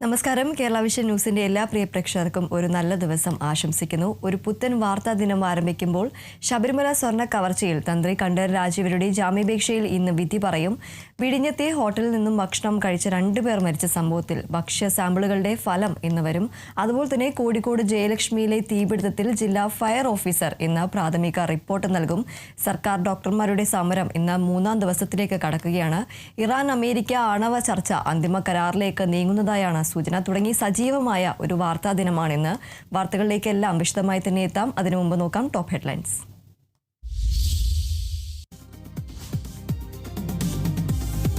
നമസ്കാരം. കേരള വിഷൻ ന്യൂസിന്റെ എല്ലാ പ്രിയ പ്രേക്ഷകർക്കും ഒരു നല്ല ദിവസം ആശംസിക്കുന്നു. ഒരു പുത്തൻ വാർത്താ ദിനം ആരംഭിക്കുമ്പോൾ ശബരിമല സ്വർണ്ണ കവർച്ചയിൽ തന്ത്രി കണ്ഠരര് രാജീവരുടെ ജാമ്യാപേക്ഷയിൽ ഇന്ന് വിധി പറയും. വിഴിഞ്ഞത്തെ ഹോട്ടലിൽ നിന്നും ഭക്ഷണം കഴിച്ച 2 പേർ മരിച്ച സംഭവത്തിൽ ഭക്ഷ്യ സാമ്പിളുകളുടെ ഫലം ഇന്ന് വരും. അതുപോലെ തന്നെ കോഴിക്കോട് ജയലക്ഷ്മിയിലെ തീപിടുത്തത്തിൽ ജില്ലാ ഫയർ ഓഫീസർ ഇന്ന് പ്രാഥമിക റിപ്പോർട്ട് നൽകും. സർക്കാർ ഡോക്ടർമാരുടെ സമരം ഇന്ന് 3-ാം ദിവസത്തിലേക്ക് കടക്കുകയാണ്. ഇറാൻ അമേരിക്ക ആണവ ചർച്ച അന്തിമ കരാറിലേക്ക് നീങ്ങുന്നതായാണ് സൂചന. തുടങ്ങി സജീവമായ ഒരു വാർത്താ ദിനമാണിന്ന്. വാർത്തകളിലേക്കെല്ലാം വിശദമായി തന്നെ എത്താം. അതിനു മുമ്പ് നോക്കാം ടോപ്പ് ഹെഡ്ലൈൻസ്.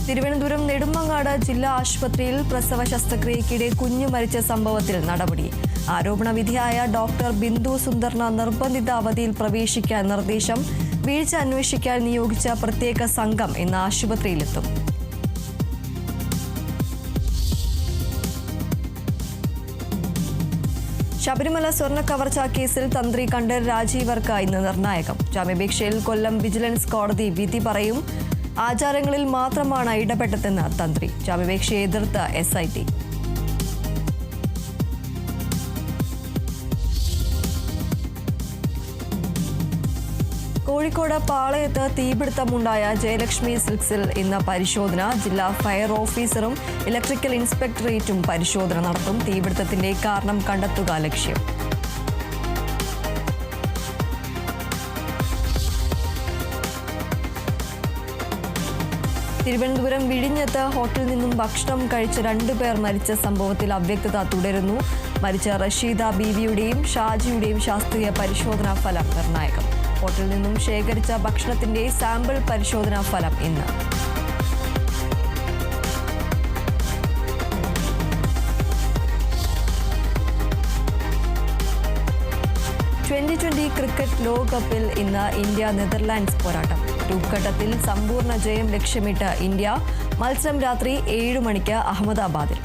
തിരുവനന്തപുരം നെടുമങ്ങാട് ജില്ലാ ആശുപത്രിയിൽ പ്രസവ ശസ്ത്രക്രിയയ്ക്കിടെ കുഞ്ഞു മരിച്ച സംഭവത്തിൽ നടപടി. ആരോപണ വിധിയായ ഡോക്ടർ ബിന്ദു സുന്ദറിന് നിർബന്ധിത അവധിയിൽ പ്രവേശിക്കാൻ നിർദ്ദേശം. വീഴ്ച അന്വേഷിക്കാൻ നിയോഗിച്ച പ്രത്യേക സംഘം ഇന്ന് ആശുപത്രിയിലെത്തും. ശബരിമല സ്വർണ്ണ കവർച്ചാ കേസിൽ തന്ത്രി കണ്ഠരര് രാജീവർക്ക് ഇന്ന് നിർണായകം. ജാമ്യാപേക്ഷയിൽ കൊല്ലം വിജിലൻസ് കോടതി വിധി പറയും. ആചാരങ്ങളിൽ മാത്രമാണ് ഇടപെട്ടതെന്ന് തന്ത്രി. ജാമ്യാപേക്ഷയെ എതിർത്ത് SIT. കോഴിക്കോട് പാളയത്ത് തീപിടുത്തമുണ്ടായ ജയലക്ഷ്മി സിൽക്സിൽ ഇന്ന് പരിശോധന. ജില്ലാ ഫയർ ഓഫീസറും ഇലക്ട്രിക്കൽ ഇൻസ്പെക്ടറേറ്റും പരിശോധന നടത്തും. തീപിടുത്തത്തിന്റെ കാരണം കണ്ടെത്തുക ലക്ഷ്യം. തിരുവനന്തപുരം വിഴിഞ്ഞത്ത് ഹോട്ടലിൽ നിന്നും ഭക്ഷണം കഴിച്ച 2 പേർ മരിച്ച സംഭവത്തിൽ അവ്യക്തത തുടരുന്നു. മരിച്ച റഷീദ ബീവിയുടെയും ഷാജിയുടെയും ശാസ്ത്രീയ പരിശോധനാ ഫലം നിർണായകം. ഹോട്ടലിൽ നിന്നും ശേഖരിച്ച ഭക്ഷണത്തിന്റെ സാമ്പിൾ പരിശോധനാ ഫലം ഇന്ന്. T20 ക്രിക്കറ്റ് ലോകകപ്പിൽ ഇന്ന് ഇന്ത്യ നെതർലാൻഡ്സ് പോരാട്ടം. ഗ്രൂപ്പ് ഘട്ടത്തിൽ സമ്പൂർണ്ണ ജയം ലക്ഷ്യമിട്ട് ഇന്ത്യ. മത്സരം രാത്രി 7 മണിക്ക് അഹമ്മദാബാദിൽ.